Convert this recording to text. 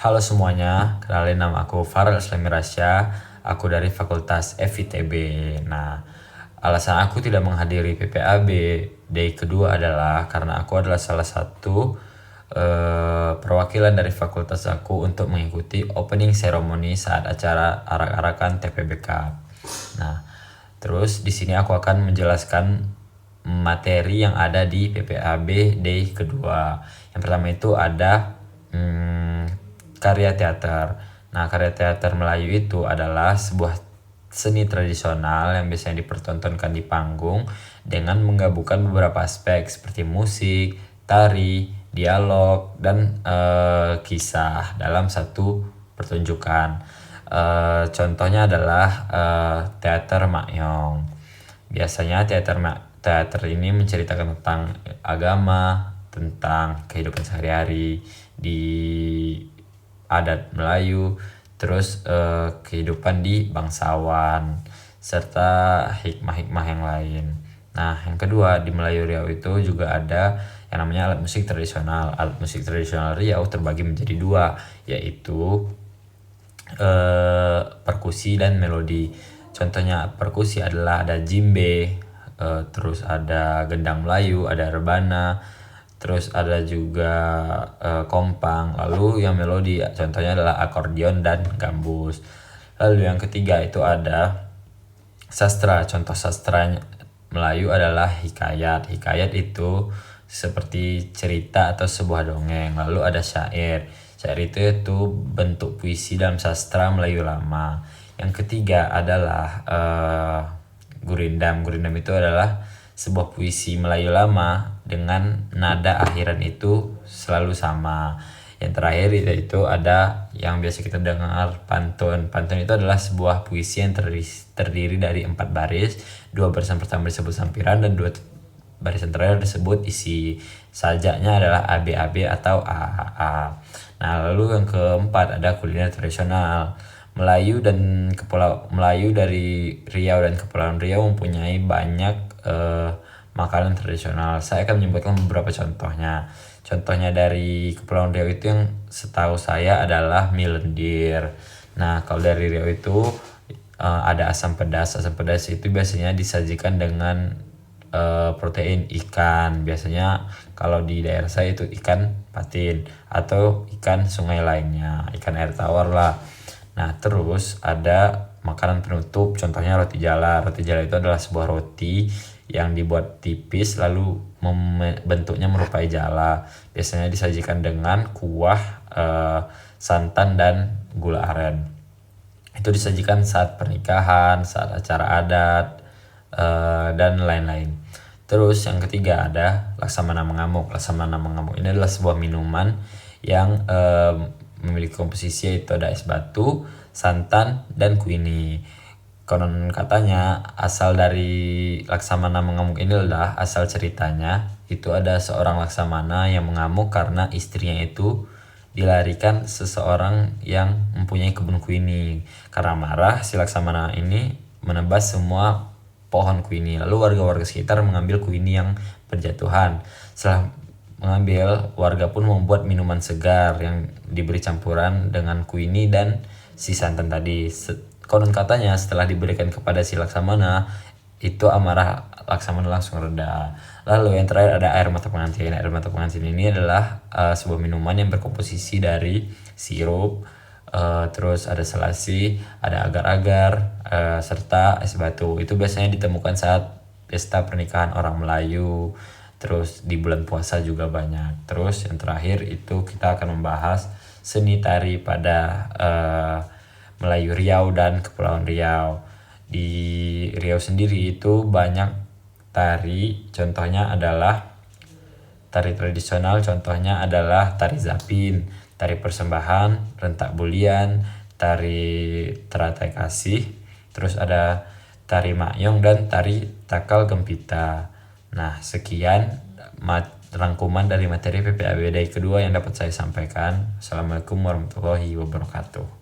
Halo semuanya, kenalin nama aku Farel Islami Rasya, aku dari Fakultas FITB. Nah, alasan aku tidak menghadiri PPAB day kedua adalah karena aku adalah salah satu perwakilan dari fakultas aku untuk mengikuti opening ceremony saat acara arak-arakan TPB Cup. Nah, terus di sini aku akan menjelaskan materi yang ada di PPAB day kedua. Yang pertama itu ada karya teater. Nah, karya teater Melayu itu adalah sebuah seni tradisional yang biasanya dipertontonkan di panggung dengan menggabungkan beberapa aspek seperti musik, tari, dialog, dan kisah dalam satu pertunjukan. Contohnya adalah teater Makyong. Biasanya teater ini menceritakan tentang agama, tentang kehidupan sehari-hari di adat Melayu, terus kehidupan di bangsawan, serta hikmah-hikmah yang lain. Nah, yang kedua di Melayu Riau itu juga ada yang namanya alat musik tradisional. Alat musik tradisional Riau terbagi menjadi dua, yaitu perkusi dan melodi. Contohnya perkusi adalah ada jimbe, terus ada gendang Melayu, ada rebana, terus ada juga kompang. Lalu yang melodi contohnya adalah akordeon dan gambus. Lalu yang ketiga itu ada sastra. Contoh sastra Melayu adalah hikayat. Hikayat itu seperti cerita atau sebuah dongeng. Lalu ada syair. Syair itu bentuk puisi dalam sastra Melayu lama. Yang ketiga adalah gurindam. Gurindam itu adalah sebuah puisi Melayu lama dengan nada akhiran itu selalu sama. Yang terakhir itu ada yang biasa kita dengar pantun. Pantun itu adalah sebuah puisi yang terdiri dari 4 baris. 2 barisan pertama disebut sampiran dan 2 barisan terakhir disebut isi. Sajaknya adalah ABAB atau AAA. Nah, lalu yang keempat ada kuliner tradisional. Melayu dari Riau dan Kepulauan Riau mempunyai banyak makanan tradisional. Saya akan menyebutkan beberapa contohnya. Contohnya dari Kepulauan Riau itu yang setahu saya adalah mie lendir. Nah, kalau dari Riau itu ada asam pedas. Asam pedas itu biasanya disajikan dengan protein ikan. Biasanya kalau di daerah saya itu ikan patin atau ikan sungai lainnya, ikan air tawar lah. Nah, terus ada makanan penutup, contohnya roti jala. Roti jala itu adalah sebuah roti yang dibuat tipis lalu bentuknya merupai jala. Biasanya disajikan dengan kuah, santan dan gula aren. Itu disajikan saat pernikahan, saat acara adat, dan lain-lain. Terus yang ketiga ada laksamana mengamuk. Laksamana mengamuk ini adalah sebuah minuman yang memiliki komposisi yaitu ada es batu, santan, dan kuini. Konon katanya asal dari laksamana mengamuk ini adalah asal ceritanya itu ada seorang laksamana yang mengamuk karena istrinya itu dilarikan seseorang yang mempunyai kebun kuini. Karena marah, si laksamana ini menebas semua pohon kuini. Lalu warga-warga sekitar mengambil kuini yang berjatuhan. Setelah mengambil, warga pun membuat minuman segar yang diberi campuran dengan kuini dan si santan tadi. Konon katanya setelah diberikan kepada si laksamana, itu amarah laksamana langsung reda. Lalu yang terakhir ada air mata pengantin. Air mata pengantin ini adalah sebuah minuman yang berkomposisi dari sirup, terus ada selasi, ada agar-agar, serta es batu. Itu biasanya ditemukan saat pesta pernikahan orang Melayu. Terus di bulan puasa juga banyak. Terus yang terakhir itu kita akan membahas seni tari pada Melayu Riau dan Kepulauan Riau. Di Riau sendiri itu banyak tari, contohnya adalah tari tradisional, contohnya adalah tari zapin, tari persembahan, rentak bulian, tari teratai kasih, terus ada tari makyong dan tari takal gempita. Nah, sekian rangkuman dari materi PPAB day kedua yang dapat saya sampaikan. Assalamualaikum warahmatullahi wabarakatuh.